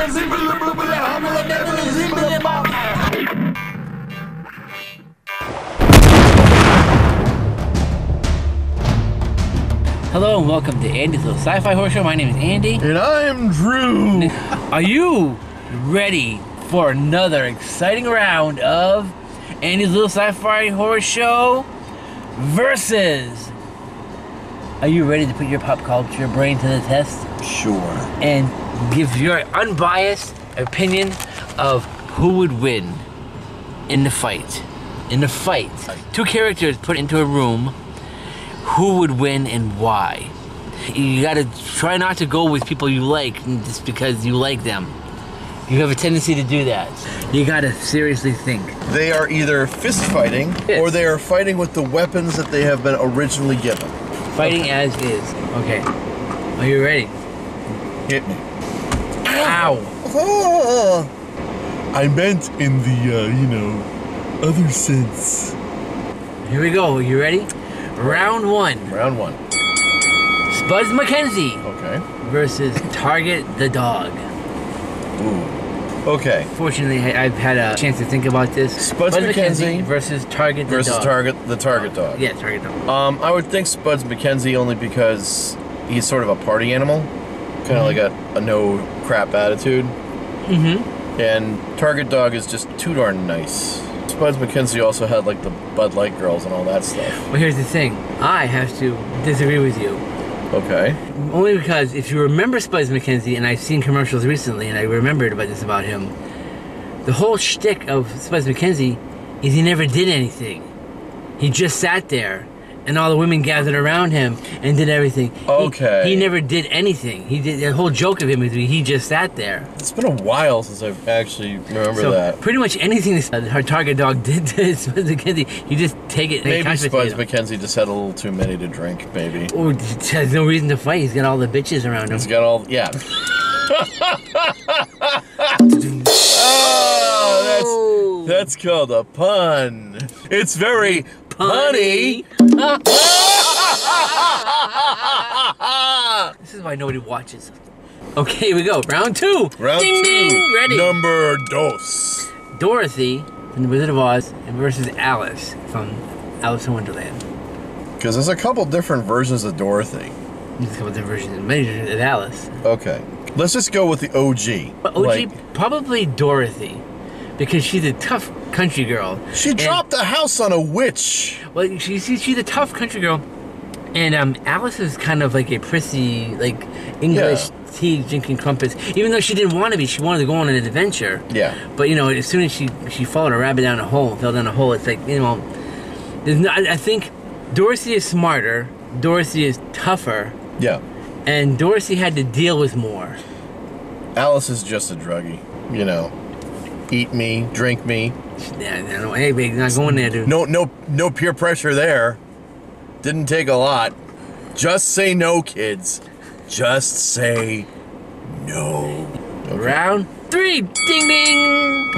Hello and welcome to Andy's Little Sci-Fi Horror Show. My name is Andy. And I'm Drew. Are you ready for another exciting round of Andy's Little Sci-Fi Horror Show versus... Are you ready to put your pop culture brain to the test? Sure. And give your unbiased opinion of who would win in the fight. In the fight. Two characters put into a room. Who would win and why? You gotta try not to go with people you like just because you like them. You have a tendency to do that. You gotta seriously think. They are either fist fighting or they are fighting with the weapons that they have been originally given. Fighting as is. Okay. Are you ready? Hit me. Ow! I meant in the, other sense. Here we go. Are you ready? Round one. Round one. Spuds MacKenzie Okay. versus Target the dog. Ooh. Okay. Fortunately, I've had a chance to think about this. Spuds MacKenzie versus Target the versus dog. the Target dog. Yeah, Target dog. I would think Spuds MacKenzie only because he's sort of a party animal. Kind of like a no crap attitude. Mm-hmm. And Target dog is just too darn nice. Spuds MacKenzie also had like the Bud Light girls and all that stuff. Well, here's the thing. I have to disagree with you. Okay. Only because if you remember Spuds MacKenzie, and I've seen commercials recently, and I remembered about this about him, the whole shtick of Spuds MacKenzie is he never did anything. He just sat there, and all the women gathered around him and did everything. Okay. He never did anything. He did the whole joke of him is he just sat there. It's been a while since I've actually remember that. Pretty much anything that her Target dog did to Spuds MacKenzie, you just take it. Maybe Spuds MacKenzie just had a little too many to drink. Maybe. Or has no reason to fight. He's got all the bitches around him. He's got all Oh, that's called a pun. It's very punny. This is why nobody watches. Okay, here we go. Round two. Round ding, two. Ding. Ready. Number dos. Dorothy from The Wizard of Oz versus Alice from Alice in Wonderland. Because there's a couple different versions of Dorothy. There's a couple different versions of Alice. Okay. Let's just go with the OG. But OG, probably Dorothy. Because she's a tough country girl. She dropped the house on a witch. Well, she's a tough country girl. And Alice is kind of like a prissy, like, English tea drinking crumpets. Even though she didn't want to be, she wanted to go on an adventure. Yeah. But, as soon as she followed a rabbit down a hole, fell down a hole, it's like, there's no, I think Dorothy is smarter. Dorothy is tougher. Yeah. And Dorothy had to deal with more. Alice is just a druggie, Eat me, drink me. Yeah, hey, babe, not going there, dude. No peer pressure there. Didn't take a lot. Just say no, kids. Just say no. Okay. Round three. Ding, ding.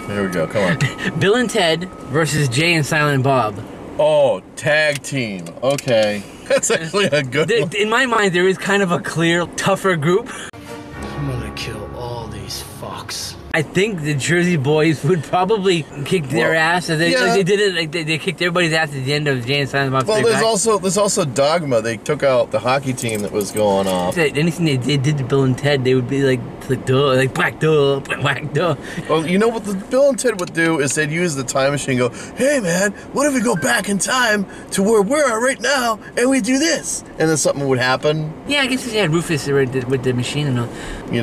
Here we go. Come on. Bill and Ted versus Jay and Silent Bob. Oh, tag team. Okay. That's actually a good one. In my mind, there is kind of a clear, tougher group. I'm gonna kill all these fucks. I think the Jersey Boys would probably kick their ass. They did it. They kicked everybody's ass at the end of Jay and Silent Bob. Well, there's also Dogma. They took out the hockey team that was going off. Anything they did to Bill and Ted, they would be like duh, like black duh, black duh. Well, you know what the Bill and Ted would do is they'd use the time machine and go, hey man, what if we go back in time to where we're right now and we do this? And then something would happen. Yeah, I guess they had Rufus with the machine and all. I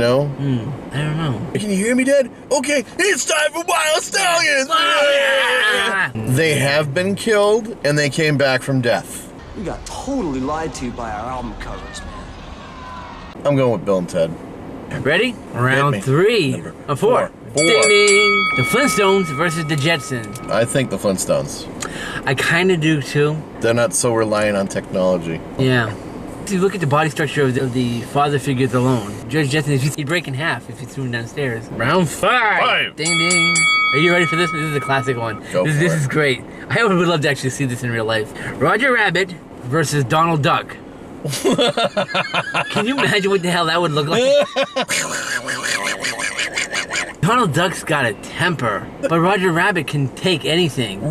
don't know. Can you hear me, Dad? Okay, it's time for Wild Stallions! They have been killed, and they came back from death. We got totally lied to by our album covers, man. I'm going with Bill and Ted. Ready? Round three. Four. Ding, ding. The Flintstones versus the Jetsons. I think the Flintstones. I kind of do, too. They're not so reliant on technology. Yeah. If you look at the body structure of the father figures alone, George Jetson, he'd break in half if you threw him downstairs. Round five. Ding, ding. Are you ready for this? This is a classic one. This is great. I would love to actually see this in real life. Roger Rabbit versus Donald Duck. Can you imagine what the hell that would look like? Donald Duck's got a temper, but Roger Rabbit can take anything.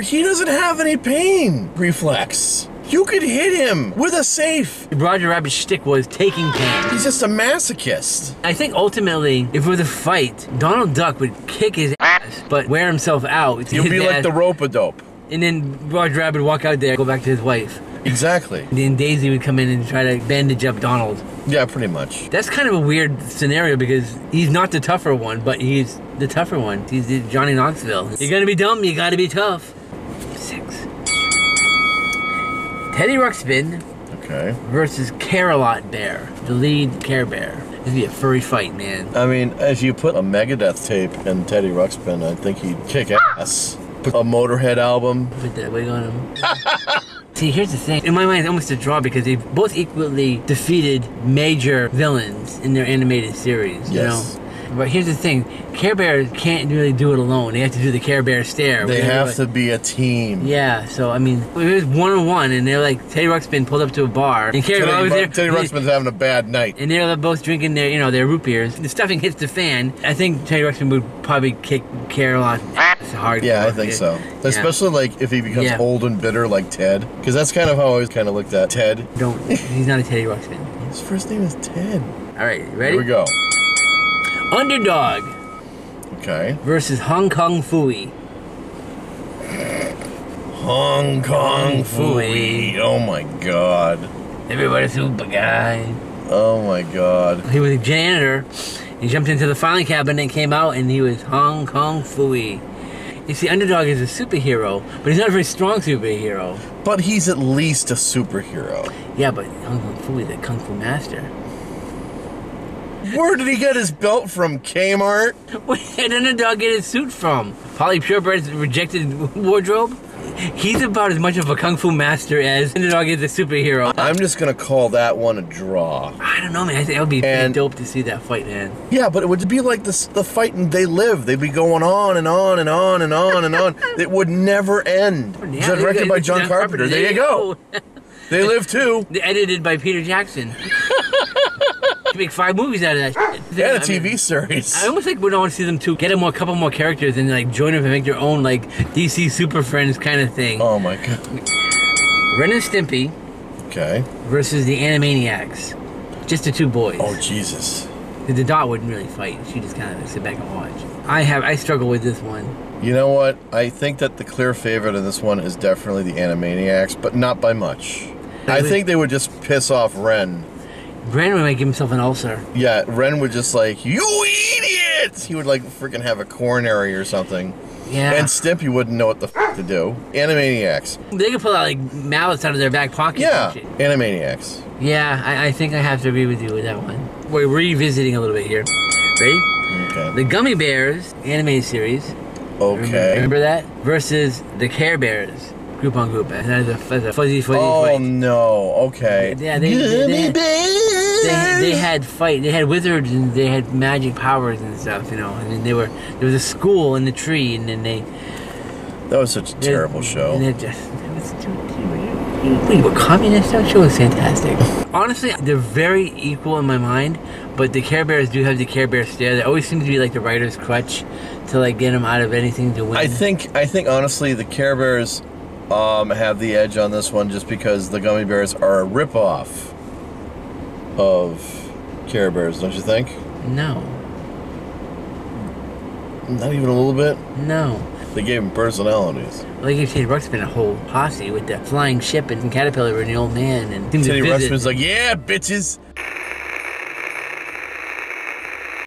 He doesn't have any pain reflex. You could hit him with a safe. Roger Rabbit's shtick was taking pain. He's just a masochist. I think ultimately, if it was a fight, Donald Duck would kick his ass, but wear himself out. He'd be like the rope-a-dope. And then Roger Rabbit would walk out there, go back to his wife. Exactly. And then Daisy would come in and try to bandage up Donald. Yeah, pretty much. That's kind of a weird scenario because he's not the tougher one, but he's the tougher one. He's the Johnny Knoxville. You're gonna be dumb, you gotta be tough. 6. Teddy Ruxpin versus Care-a-Lot Bear, the lead Care Bear. This would be a furry fight, man. I mean, if you put a Megadeth tape in Teddy Ruxpin, I think he'd kick ass. Put a Motorhead album. Put that wig on him. See, here's the thing. In my mind, it's almost a draw because they've both equally defeated major villains in their animated series, you know? But here's the thing. Care Bears can't really do it alone. They have to do the Care Bear stare. They have to be a team. Yeah, so, I mean, it was 1-on-1, and they're like, Teddy Ruxpin pulled up to a bar, and Care Bear was there. Teddy Ruxpin's having a bad night. And they're both drinking their, you know, their root beers. The stuffing hits the fan. I think Teddy Ruxpin would probably kick Care-a-Lot ass hard. Yeah, I think so. Especially, like, if he becomes old and bitter like Ted. Because that's kind of how I always kind of looked at Ted. He's not a Teddy Ruxpin. His first name is Ted. All right, ready? Here we go. Underdog. Okay. Versus Hong Kong Phooey. Hong Kong Phooey. Oh my god. Everybody's super guy. Oh my god. He was a janitor. He jumped into the filing cabinet and came out, and he was Hong Kong Phooey. You see, Underdog is a superhero, but he's not a very strong superhero. But he's at least a superhero. Yeah, but Hong Kong Phooey is a kung fu master. Where did he get his belt from? Kmart? Where did Underdog get his suit from? Polly Purebird's rejected wardrobe? He's about as much of a kung fu master as Underdog is a superhero. I'm just gonna call that one a draw. I don't know, man. I think that would be pretty dope to see that fight, man. Yeah, but it would be like the fight in They Live. They'd be going on and on and on and on and on. It would never end. Yeah, directed by John Carpenter. There you go. They Live too. Edited by Peter Jackson. To make 5 movies out of that shit. Yeah, a TV series. I almost like would want to see them too. Get a couple more characters and like join them and make their own like DC Super Friends kind of thing. Oh my god. Ren and Stimpy. Okay. Versus the Animaniacs. Just the 2 boys. Oh Jesus. The Dot wouldn't really fight. She just kind of sit back and watch. I struggle with this one. You know what? I think that the clear favorite in this one is definitely the Animaniacs, but not by much. I think they would just piss off Ren. Ren would make himself an ulcer. Yeah, Ren would just like, you idiot! He would like freaking have a coronary or something. Yeah. And Stimpy wouldn't know what the f to do. Animaniacs. They could pull out like mallets out of their back pocket. Yeah, Animaniacs. Yeah, I think I have to agree with you with that one. We're revisiting a little bit here. Ready? Okay. The Gummy Bears animated series. Okay. Remember that? Versus the Care Bears. Group on group. That's a fuzzy fight. Oh no, okay. Yeah, they had fight. They had wizards and they had magic powers and stuff, you know. I mean, there was a school in the tree, and then that was such a terrible show. And it was you were communist? That show was fantastic. Honestly, they're very equal in my mind, but the Care Bears do have the Care Bear stare. That always seems to be like the writer's crutch to like get them out of anything to win. I think honestly the Care Bears have the edge on this one just because the Gummy Bears are a ripoff of Care Bears, don't you think? No. Not even a little bit? No. They gave them personalities. Well, they gave Teddy Ruxpin a whole posse with the flying ship and Caterpillar and the old man. And Teddy Ruxpin's like, yeah, bitches,